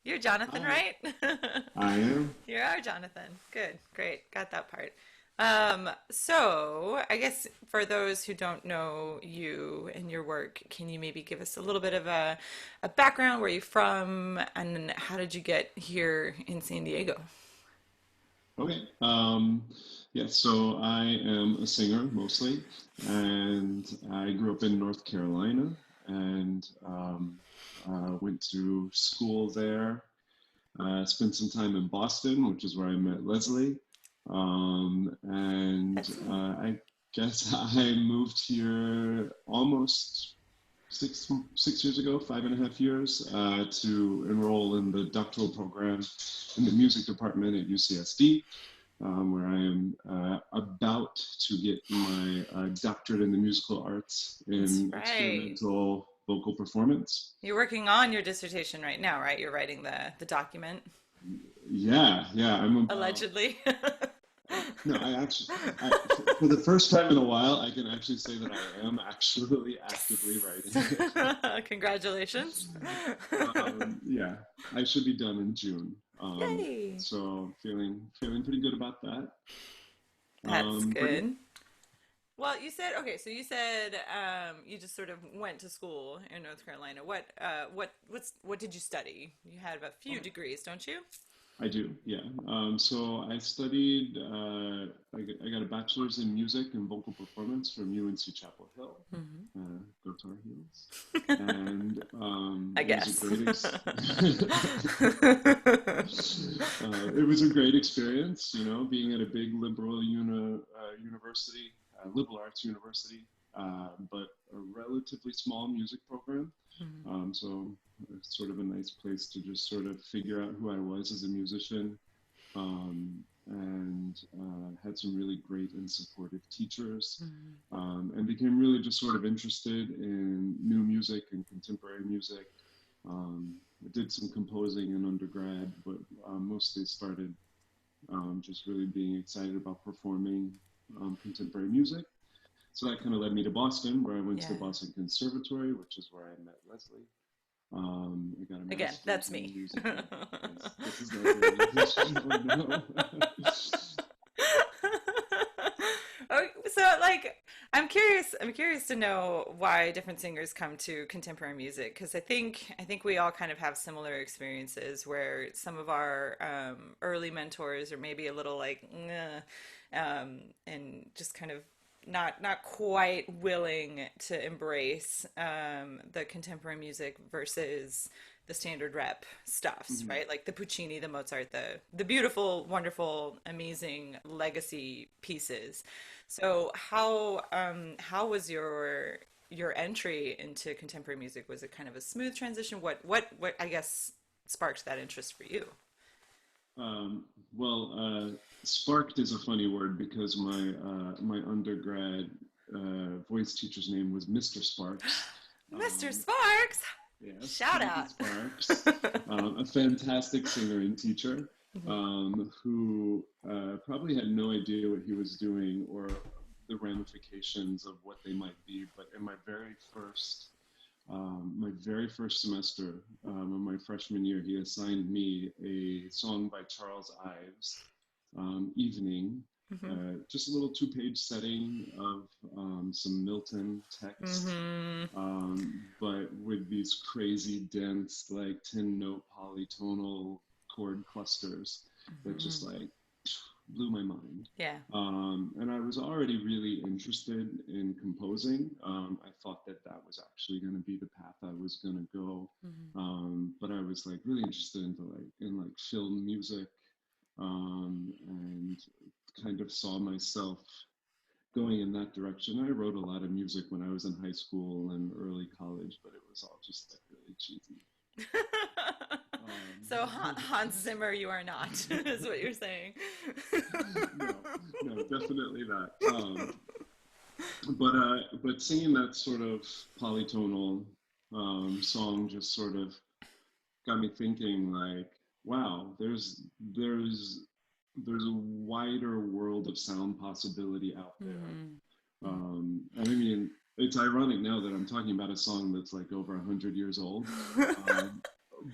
You're Jonathan, Hi, right? I am. You are Jonathan. Good, great. Got that part. So I guess for those who don't know you and your work, can you maybe give us a little bit of a background? Where you from, and how did you get here in San Diego? Okay. Yeah, so I am a singer mostly, and I grew up in North Carolina and went to school there. Spent some time in Boston, which is where I met Leslie. And Excellent. I guess I moved here almost six years ago, 5.5 years, to enroll in the doctoral program in the music department at UCSD, where I am about to get my doctorate in the musical arts That's in right. experimental vocal performance. You're working on your dissertation right now, right? You're writing the document, Yeah, yeah, I'm about. allegedly. No, I actually, for the first time in a while, I can actually say that I am actually actively Yes. writing it. Congratulations. Yeah, I should be done in June. Yay. So feeling pretty good about that. That's But yeah, good. Well, you said okay. So you said you just sort of went to school in North Carolina. What did you study? You had a few oh, degrees, don't you? I do. Yeah. So I studied. I got a bachelor's in music and vocal performance from UNC Chapel Hill. Hmm. Go Tar Heels. And I it was a guess. great it was a great experience, being at a big university, liberal arts university, but a relatively small music program. Mhm. So it's sort of a nice place to just sort of figure out who I was as a musician, and had some really great and supportive teachers, Mhm. and became really just sort of interested in new music and contemporary music. I did some composing in undergrad, but mostly started just really being excited about performing contemporary music. So that kind of led me to Boston, where I went to the Yeah. Boston Conservatory, which is where I met Leslie. I got a Again, master's that's in me. music. Yes, this is Leslie, in case you don't know. Oh, so like I'm curious to know why different singers come to contemporary music because I think we all kind of have similar experiences where some of our early mentors are maybe a little like and just kind of not quite willing to embrace the contemporary music versus the standard rep stuffs, Mhm. right? Like the Puccini, the Mozart, the beautiful, wonderful, amazing legacy pieces. So how was your entry into contemporary music? Was it kind of a smooth transition? What I guess sparked that interest for you? Um, well, sparked is a funny word because my undergrad voice teacher's name was Mr. Sparks. Mr. Um, Sparks, yes, shout Timothy out. Sparks, a fantastic singer and teacher, Mhm. who probably had no idea what he was doing or the ramifications of what they might be. But in my very first semester of my freshman year, he assigned me a song by Charles Ives, Evening, Mhm. just a little two-page setting of some Milton text, Mhm. but with these crazy dense, like 10-note polytonal chord clusters that just Mhm. like blew my mind. Yeah. And I was already really interested in composing. I thought that that was actually going to be the path I was going to go. Mhm. But I was like really interested in film music, and kind of saw myself going in that direction. I wrote a lot of music when I was in high school and early college, but it was all just like really cheesy. So Um, Hans Zimmer, you are not, is what you're saying. no, no, definitely not. But singing that sort of polytonal song just sort of got me thinking like, wow, there's a wider world of sound possibility out there. Mhm. And I mean, it's ironic now that I'm talking about a song that's like over 100 years old. Um,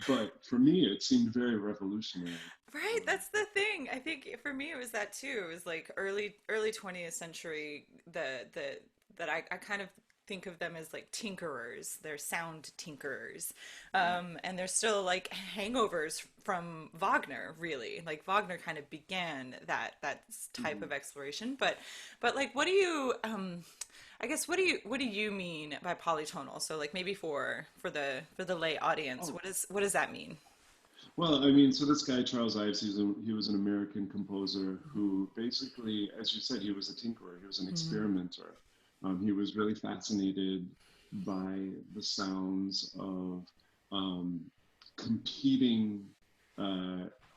but for me, it seemed very revolutionary. Right, that's the thing. I think for me it was that too. It was like early 20th century the that I kind of think of them as like tinkerers. They're sound tinkerers. And they're still like hangovers from Wagner, really. Like Wagner kind of began that type Mhm. of exploration. But like I guess what do you mean by polytonal? So like maybe for the lay audience, Oh, what does that mean? well, I mean, so this guy, Charles Ives, he was an American composer who basically, as you said, he was a tinkerer, he was an Hmm. experimenter. He was really fascinated by the sounds of um, competing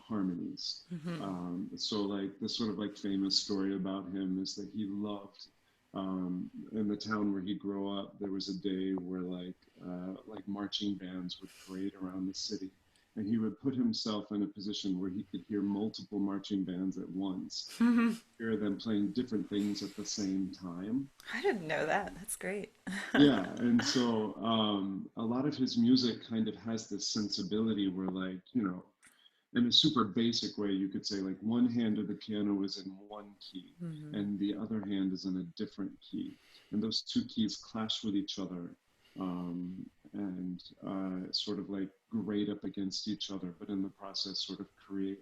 harmonies. Hmm. So, like, the sort of like famous story about him is that he loved in the town where he grew up. There was a day where like marching bands would parade around the city, and he would put himself in a position where he could hear multiple marching bands at once, hear them playing different things at the same time. I didn't know that. That's great. Yeah, and so a lot of his music kind of has this sensibility where, like, in a super basic way, you could say like one hand of the piano is in one key Hmm. and the other hand is in a different key. And those two keys clash with each other and sort of like grate up against each other, but in the process, sort of create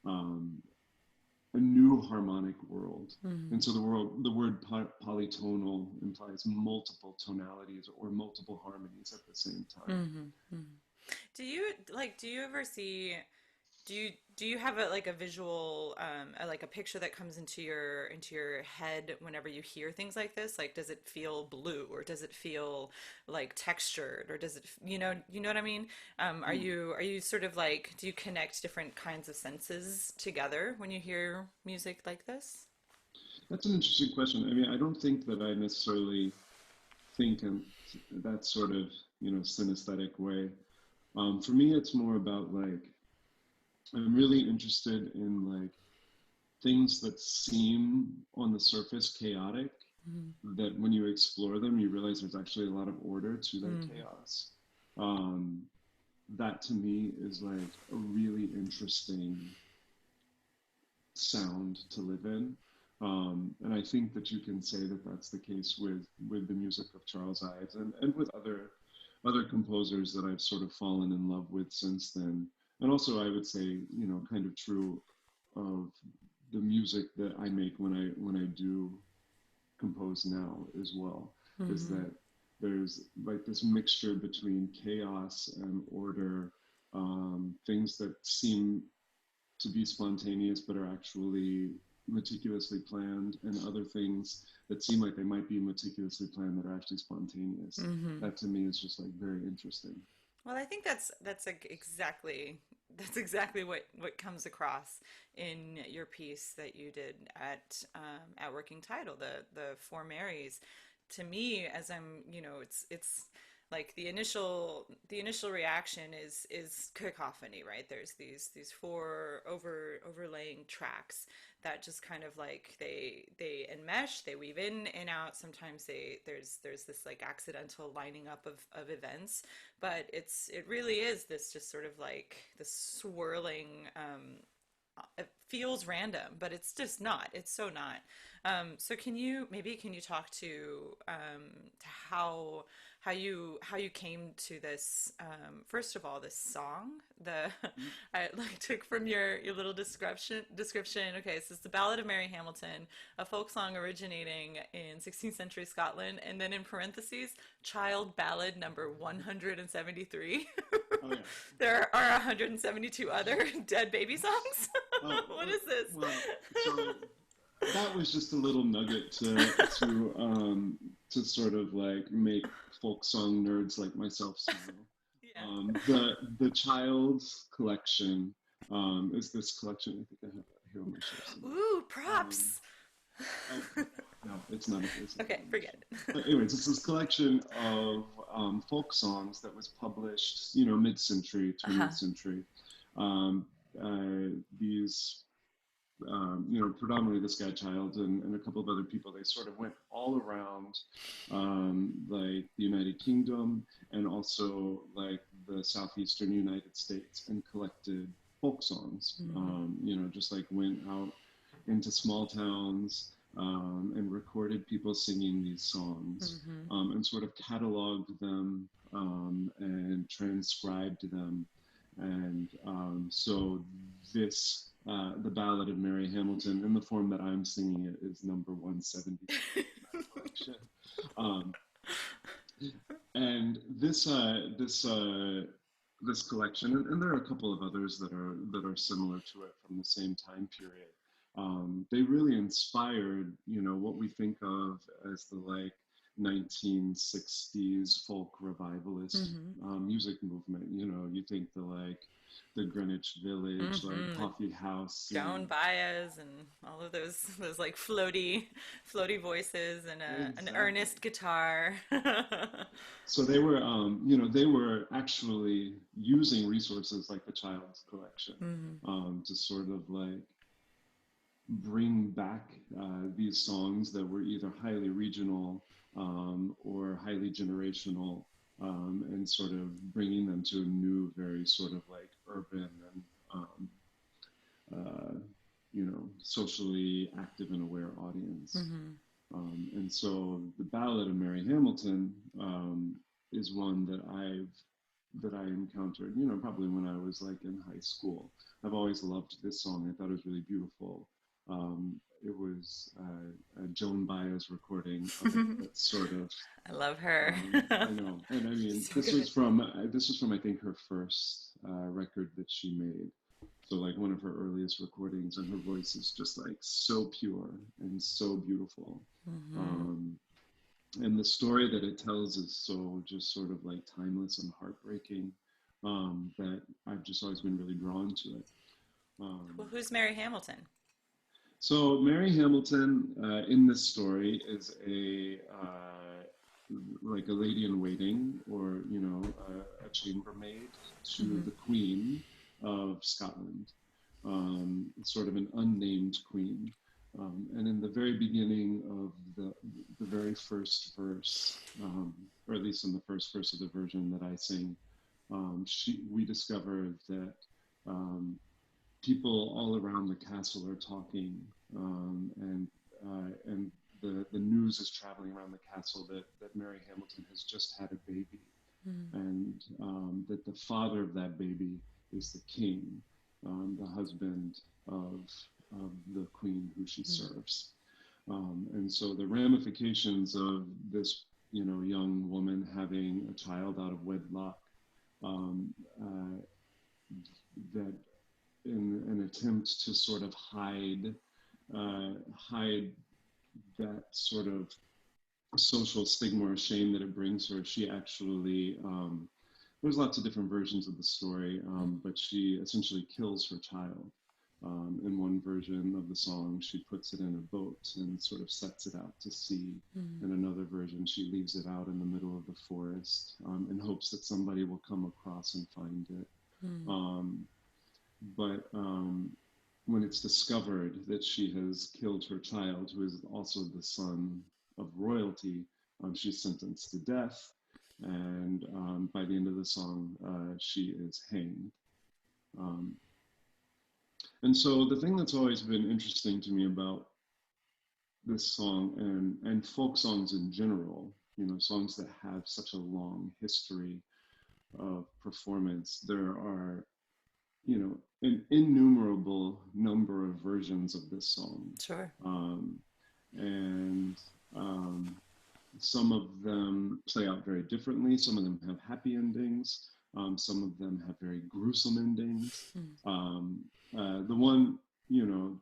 um, a new harmonic world. And Hmm. so the word polytonal implies multiple tonalities or multiple harmonies at the same time. Hmm. Do you ever see do you have a like a visual like a picture that comes into your head whenever you hear things like this? Like does it feel blue or does it feel like textured or does it you know what I mean? Are you sort of like do you connect different kinds of senses together when you hear music like this? That's an interesting question. I mean, I don't think that I necessarily think in that sort of, synesthetic way. For me, it's more about like, I'm really interested in like things that seem on the surface chaotic, that when you explore them, you realize there's actually a lot of order to that Mm-hmm. chaos. Um, that to me is like a really interesting sound to live in. And I think that you can say that that's the case with the music of Charles Ives and with other composers that I've sort of fallen in love with since then. And also, I would say, kind of true of the music that I make when I do compose now as well, is Mm-hmm. that there's like this mixture between chaos and order, things that seem to be spontaneous but are actually meticulously planned, and other things that seem like they might be meticulously planned that are actually spontaneous. Mm-hmm. That to me is just like very interesting. Well, I think that's like that's exactly what comes across in your piece that you did at Working Title, the Four Marys. To me, as I'm, it's like the initial reaction is cacophony, right? There's these four overlaying tracks that just kind of like they enmesh, they weave in and out. Sometimes there's this like accidental lining up of events, but it really is this just sort of like this swirling it feels random, but it's just not. It's so not. So can you talk to how you came to this first of all this song the I like took from your little description. Okay, so it's the Ballad of Mary Hamilton, a folk song originating in 16th century Scotland, and then in parentheses, child ballad number 173. Oh yeah. There are 172 other dead baby songs. What is this? Well, so that was just a little nugget to sort of like make folk song nerds like myself smile. Yeah. The Child's collection is this collection. I think I have it here on my shelf somewhere. Ooh, Um, props. oh no, it's not. It's not Okay, on my shelf. forget it. But anyways, it's this collection of folk songs that was published, mid-century, 20th Uh-huh. century. These predominantly this guy Child and a couple of other people, they sort of went all around like the United Kingdom and also like the the southeastern United States and collected folk songs. Mm-hmm. Just like went out into small towns and recorded people singing these songs Mm-hmm. and sort of cataloged them and transcribed them. And so the Ballad of Mary Hamilton, in the form that I'm singing it, is number 173 in that collection. Um, and this collection, and there are a couple of others that are similar to it from the same time period. They really inspired, what we think of as the like 1960s folk revivalist Mm-hmm. music movement. You think the Greenwich Village, like Mm-hmm. The coffee house Joan scene. Baez and all of those like floaty voices and an Exactly. earnest guitar. So they were actually using resources like the Child's Collection Mm-hmm. to sort of like bring back these songs that were either highly regional or highly generational, and sort of bringing them to a new, very sort of like urban and um, socially active and aware audience. Mm-hmm. And so the Ballad of Mary Hamilton is one that I encountered, probably when I was like in high school. I've always loved this song. I thought it was really beautiful. It was a Joan Baez recording of it. That's sort of I love her. I know, and I mean, So this good. was from I think her first record that she made. So like one of her earliest recordings, and her voice is just like so pure and so beautiful. Mm-hmm. Um, and the story that it tells is so just sort of like timeless and heartbreaking, that I've just always been really drawn to it. Well, Um, who's Mary Hamilton? so Mary Hamilton in this story is a like a lady in waiting, or a chambermaid to Mm-hmm. the Queen of Scotland, sort of an unnamed queen. And in the very beginning of the very first verse, or at least in the first verse of the version that I sing, we discovered that people all around the castle are talking, and the news is traveling around the castle that Mary Hamilton has just had a baby, and that the father of that baby is the king, the husband of the queen who she Mm-hmm. serves. And so the ramifications of this, young woman having a child out of wedlock, um, uh, that in an attempt to sort of hide that sort of social stigma or shame that it brings her, she actually there's lots of different versions of the story, but she essentially kills her child. In one version of the song, she puts it in a boat and sort of sets it out to sea. Mm-hmm. In another version, she leaves it out in the middle of the forest in hopes that somebody will come across and find it. Mm-hmm. Um, but when it's discovered that she has killed her child, who is also the son of royalty, she's sentenced to death. And by the end of the song, she is hanged. Um, and so the thing that's always been interesting to me about this song, and folk songs in general, songs that have such a long history of performance, there are an innumerable number of versions of this song. Sure. Um, and some of them play out very differently. Some of them have happy endings. Some of them have very gruesome endings. Um, the one, you know,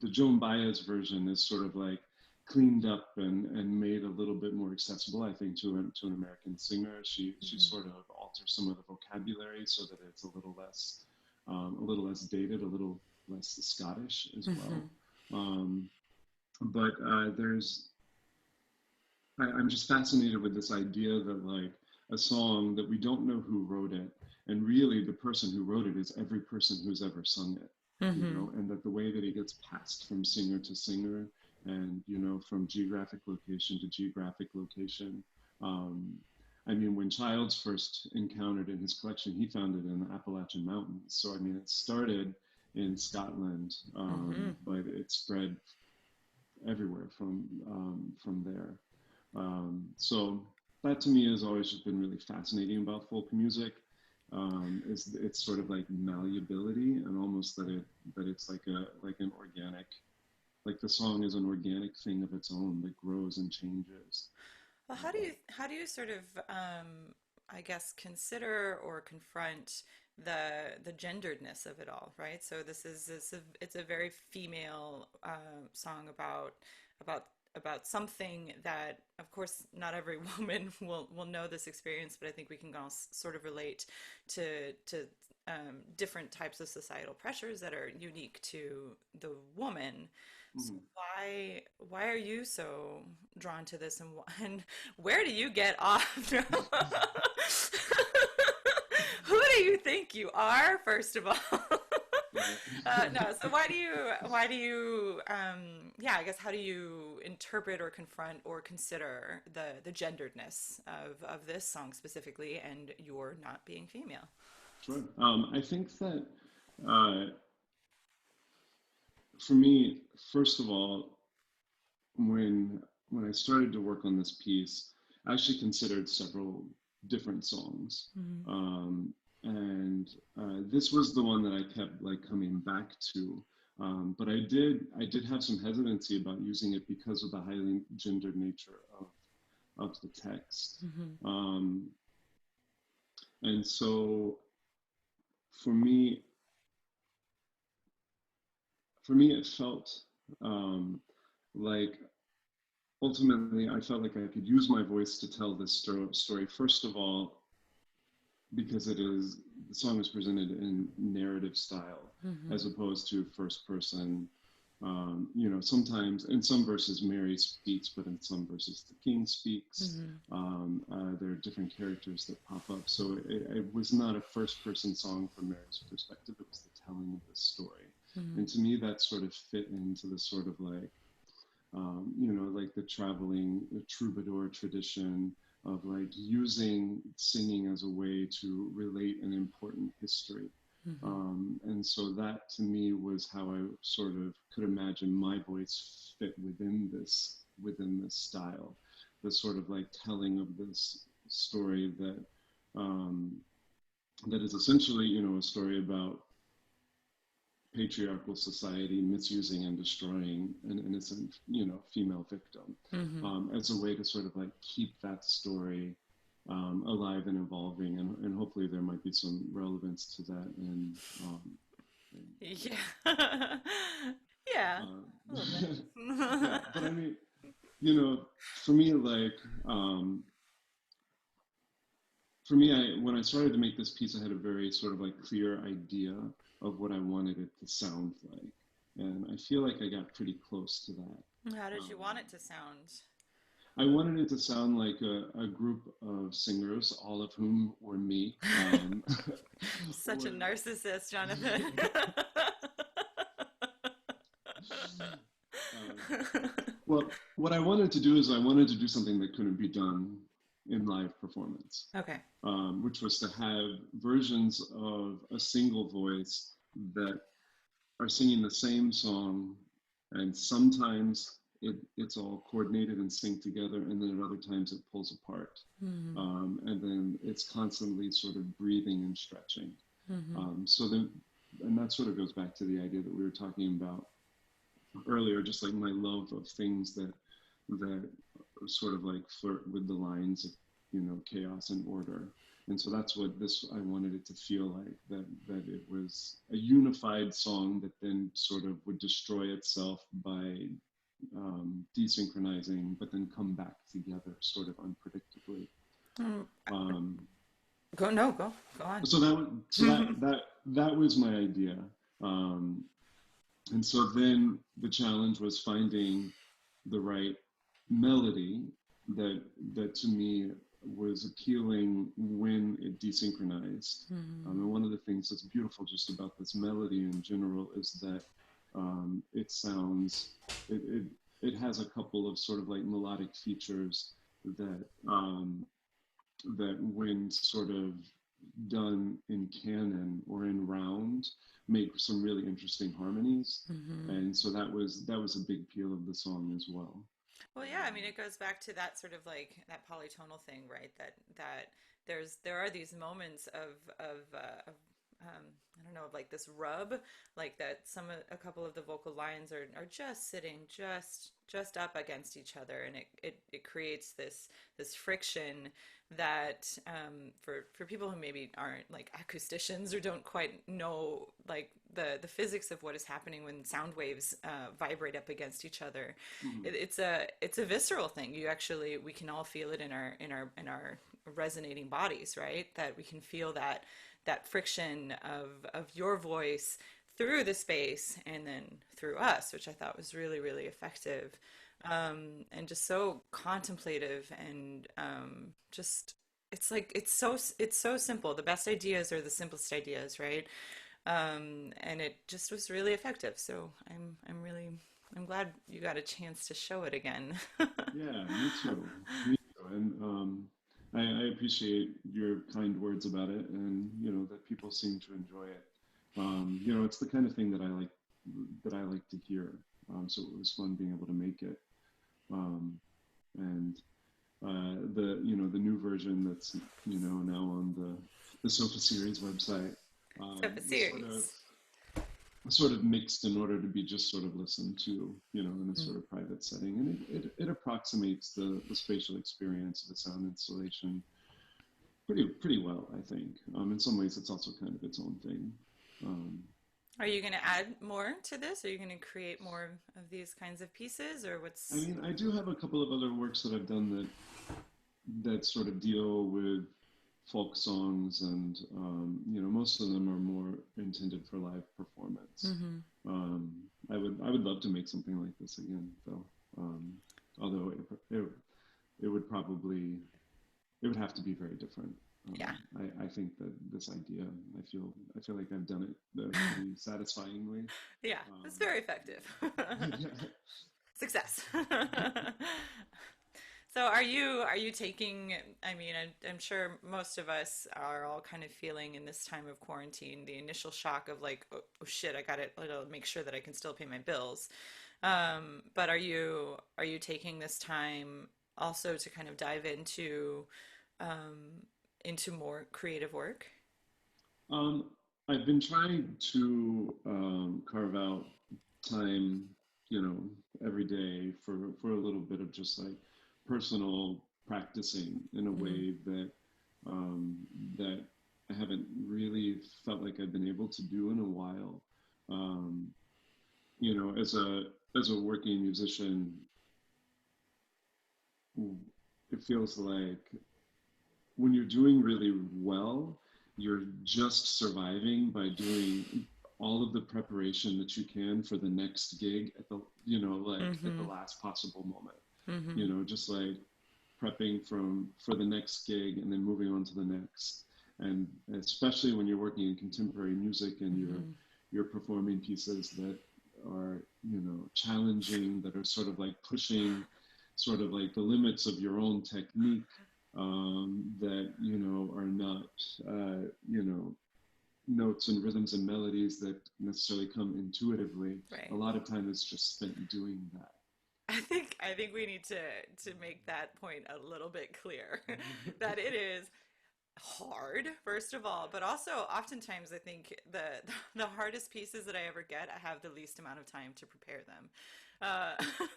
the Joan Baez version is sort of like cleaned up and made a little bit more accessible, I think, to an American singer. She Mm-hmm. sort of alters some of the vocabulary so that it's a little less dated, a little less Scottish as Mm-hmm. well. Um, but I'm just fascinated with this idea that like a song that we don't know who wrote it, and really the person who wrote it is every person who's ever sung it, Mm-hmm. and that the way that it gets passed from singer to singer, and from geographic location to geographic location, um, I mean, when Childs first encountered in his collection, he found it in the Appalachian Mountains. So I mean, it started in Scotland, Hmm. but it spread everywhere from there. So that to me has always just been really fascinating about folk music. Is it's sort of like malleability and almost that it's like an organic, like the song is an organic thing of its own that grows and changes. Well, how do you sort of I guess consider or confront the genderedness of it all, right? So this it's a very female song about about something that, of course, not every woman will know this experience, but I think we can all sort of relate to different types of societal pressures that are unique to the woman. So Mhm. why are you so drawn to this, and and where do you get off? Who do you think you are, first of all? Right. No, so why do you, yeah, I guess how do you interpret or confront or consider the genderedness of this song specifically and your not being female? Sure. I think that uh, for me, first of all, when I started to work on this piece, I actually considered several different songs, Hmm. um, and this was the one that I kept like coming back to. But I did have some hesitancy about using it because of the highly gendered nature of the text. Hmm. Um, and so for me, it felt um, like ultimately I felt like I could use my voice to tell this story. First of all, because the song is presented in narrative style Hmm. as opposed to first person. Sometimes in some verses Mary speaks, but in some verses the king speaks. Hmm. There are different characters that pop up. So it was not a first person song from Mary's perspective, it was the telling of the story. Hmm. And to me, that sort of fit into the sort of like like the traveling the troubadour tradition of like using singing as a way to relate an important history. Hmm. And so that to me was how I sort of could imagine my voice fit within this style, the sort of like telling of this story um, that is essentially, a story about patriarchal society misusing and destroying an innocent, female victim, Hmm. as a way to sort of like keep that story alive and evolving, and hopefully there might be some relevance to that in Yeah. Yeah, a little bit. yeah. But I mean, for me, like when I started to make this piece, I had a very sort of like clear idea of what I wanted it to sound like, and I feel like I got pretty close to that. How did you want Um, it to sound? I wanted it to sound like a group of singers, all of whom were me. Such a Were, narcissist, Jonathan. um, well, what I wanted to do is I wanted to do something that couldn't be done in live performance, Okay. which was to have versions of a single voice that are singing the same song, and sometimes it's all coordinated and synced together, and then at other times it pulls apart. Hmm. And then it's constantly sort of breathing and stretching. Hmm. And that sort of goes back to the idea that we were talking about earlier, just like my love of things that sort of like flirt with the lines of chaos and order. And so that's what this I wanted it to feel like, that it was a unified song that then sort of would destroy itself by desynchronizing, but then come back together sort of unpredictably. Mm, Um, go, no, go on. so that was my idea. Um, and so then the challenge was finding the right melody that to me was appealing when it desynchronized. Hmm. And one of the things that's beautiful just about this melody in general is that it sounds it has a couple of sort of like melodic features that that when sort of done in canon or in round make some really interesting harmonies. Hmm. And so that was a big appeal of the song as well. Well, yeah, I mean, um, it goes back to that sort of like that polytonal thing, right? That there are these moments of I don't know, of like this rub, like that a couple of the vocal lines are just sitting just up against each other, and it creates this friction that for people who maybe aren't like acousticians or don't quite know like the physics of what is happening when sound waves vibrate up against each other. mhm. It's a visceral thing. We can all feel it in our resonating bodies, right? That we can feel that friction of your voice through the space and then through us, which I thought was really effective, and just so contemplative and just it's so simple. The best ideas are the simplest ideas, right? And it just was really effective. So I'm glad you got a chance to show it again. Yeah, me too. Me too. And I appreciate your kind words about it, and you know that people seem to enjoy it. You know, it's the kind of thing that I like to hear. So it was fun being able to make it. Um, and the you know the new version that's you know now on the Sofa Series website So for was series. sort of mixed in order to be just sort of listened to, you know, in a sort of private setting. And it approximates the spatial experience of a sound installation pretty well, I think. In some ways, it's also kind of its own thing. Um, Are you going to add more to this? Are you going to create more of these kinds of pieces, or I what's? mean, I do have a couple of other works that I've done that sort of deal with folk songs, and you know, most of them are more intended for live performance. Hmm. I would love to make something like this again, though. Although it would probably it would have to be very different. Yeah, I think that this idea, I feel like I've done it pretty satisfyingly. yeah, it's Um, very effective. yeah. Success. So are you taking, I mean, I'm sure most of us are all kind of feeling in this time of quarantine the initial shock of like, oh shit, gotta make sure that I can still pay my bills. But are you taking this time also to kind of dive into more creative work? I've been trying to carve out time, you know, every day for a little bit of just like personal practicing in a Hmm. way that I haven't really felt like I've been able to do in a while. Um, you know, as a working musician, it feels like when you're doing really well, you're just surviving by doing all of the preparation that you can for the next gig at the you know like at the Hmm. last possible moment. Hmm. You know, just like prepping from for the next gig and then moving on to the next. And especially when you're working in contemporary music and Hmm. you're performing pieces that are you know challenging, that are sort of like pushing sort of like the limits of your own technique, that you know are not you know notes and rhythms and melodies that necessarily come intuitively. A Right. lot of time is just spent doing that. I think we need to make that point a little bit clear that it is hard, first of all, but also oftentimes I think the hardest pieces that I ever get, I have the least amount of time to prepare them.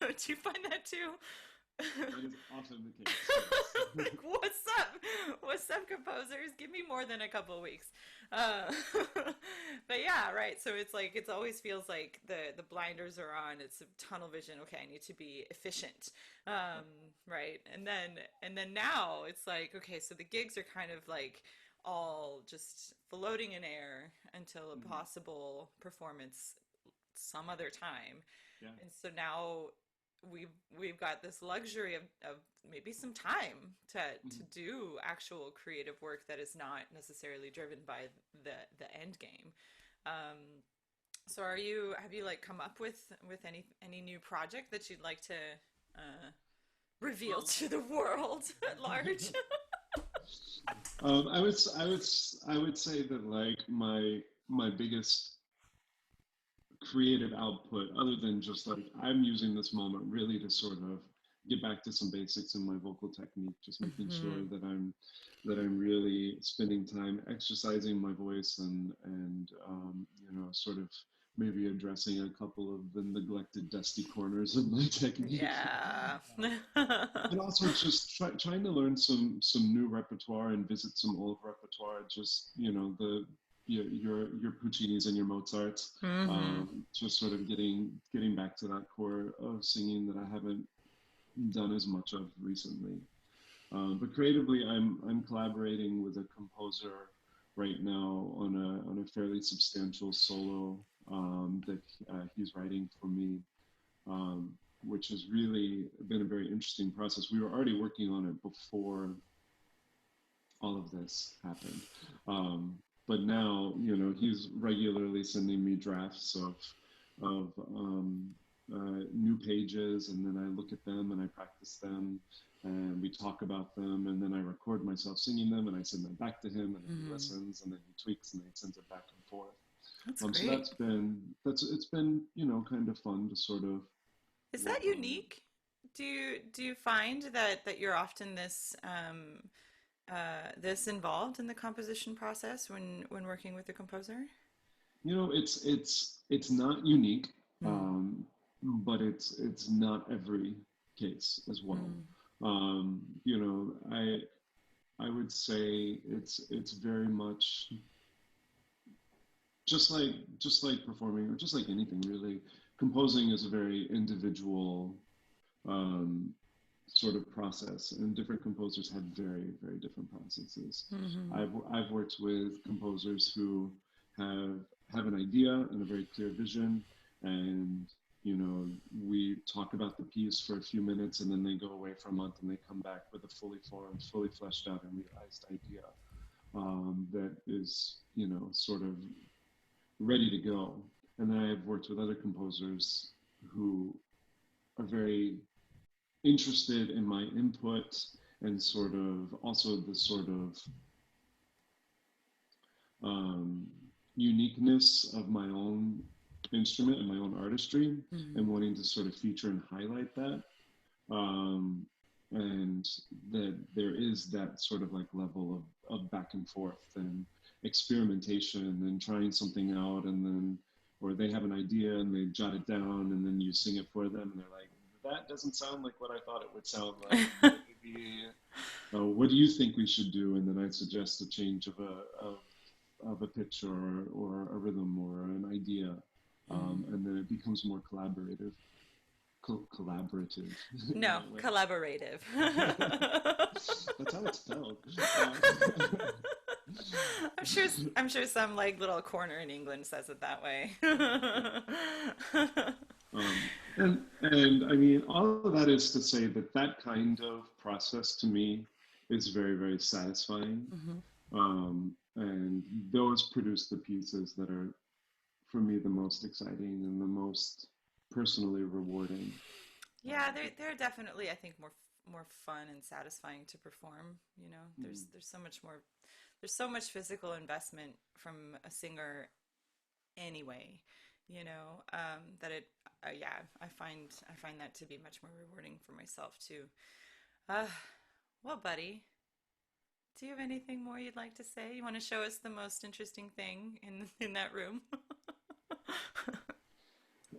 Do you find that too? That is often the case, yes. Like, what's up? What's up, composers? Give me more than a couple of weeks. Uh, but yeah, right. So it's like it always feels like the blinders are on. It's a tunnel vision. Okay, I need to be efficient, Yeah. right? And then now it's like okay, so the gigs are kind of like all just floating in air until a Mhm. possible performance some other time. Yeah. And so now we've got this luxury of maybe some time to Mhm. do actual creative work that is not necessarily driven by the end game. Um, so are you have you like come up with any new project that you'd like to uh, reveal Well, to the world at large? I would say that like my biggest creative output, other than just like I'm using this moment really to sort of get back to some basics in my vocal technique, just making sure Hmm. that I'm really spending time exercising my voice and you know, sort of maybe addressing a couple of the neglected dusty corners of my technique. Yeah. And also just trying to learn some new repertoire and visit some old repertoire. Just you know your Puccinis and your Mozarts. Hmm. Just sort of getting back to that core of singing that I haven't done as much of recently. But creatively, I'm collaborating with a composer right now on a fairly substantial solo that he's writing for me, which has really been a very interesting process. We were already working on it before all of this happened. But now, you know, he's regularly sending me drafts of new pages, and then I look at them and I practice them, and we talk about them, and then I record myself singing them, and I send them back to him, and then he Hmm. listens, and then he tweaks, and then he sends it back and forth. That's So great. that's it's been you know kind of fun to sort of Is that work on it. unique? Do you find that you're often this involved in the composition process when working with a composer? You know, it's not unique, Hmm. um, but it's not every case as well. Hmm. You know, I would say it's very much just like performing or just like anything really. Composing is a very individual um, sort of process, and different composers have very different processes. Hmm. I've worked with composers who have an idea and a very clear vision, and you know we talk about the piece for a few minutes, and then they go away for a month, and they come back with a fully formed, fully fleshed out, and realized idea that is you know sort of ready to go. And then I've worked with other composers who are very interested in my input and sort of also the sort of um, uniqueness of my own instrument and my own artistry and Hmm. wanting to sort of feature and highlight that. Um, and that there is that sort of like level of back and forth and experimentation and trying something out and then or they have an idea and they jot it down and then you sing it for them and they're like that doesn't sound like what I thought it would sound like. Maybe what do you think we should do? And then I suggest a change of a pitch or a rhythm or an idea, Hmm. and then it becomes more collaborative, collaborative in No, that way. collaborative. That's how it's spelled. I'm sure some like little corner in England says it that way. And I mean, all of that is to say that that kind of process to me is very satisfying. Hmm. And those produce the pieces that are, for me, the most exciting and the most personally rewarding. Yeah, they're definitely I think more fun and satisfying to perform. You know, Mm, there's so much more there's so much physical investment from a singer anyway. You know, that it yeah I find that to be much more rewarding for myself too. Uh, well, buddy, do you have anything more you'd like to say? You want to show us the most interesting thing in that room?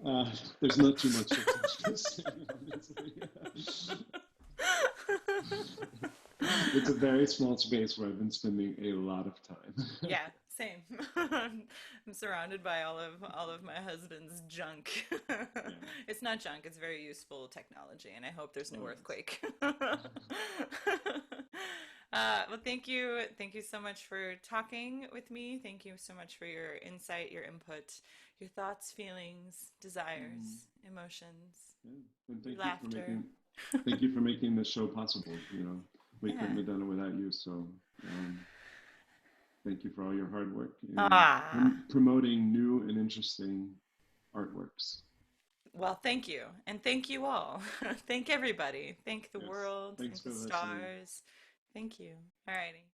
Uh, there's not too much that's interesting, honestly. It's a very small space where I've been spending a lot of time. Yeah, same. I'm surrounded by all of my husband's junk. Yeah. It's not junk, it's very useful technology, and I hope there's no Oh, yes. earthquake. Well, thank you so much for talking with me. Thank you so much for your insight, your input, your thoughts, feelings, Mm, desires, emotions, yeah. And your laughter. thank you for making this show possible. You know, we couldn't Yeah. have done it without you. So, um, thank you for all your hard work in Ah. promoting new and interesting artworks. Well, thank you. And thank you all. Thank everybody. Thank the Yes. world. Thanks Thank the for listening. stars. Thank you. All righty.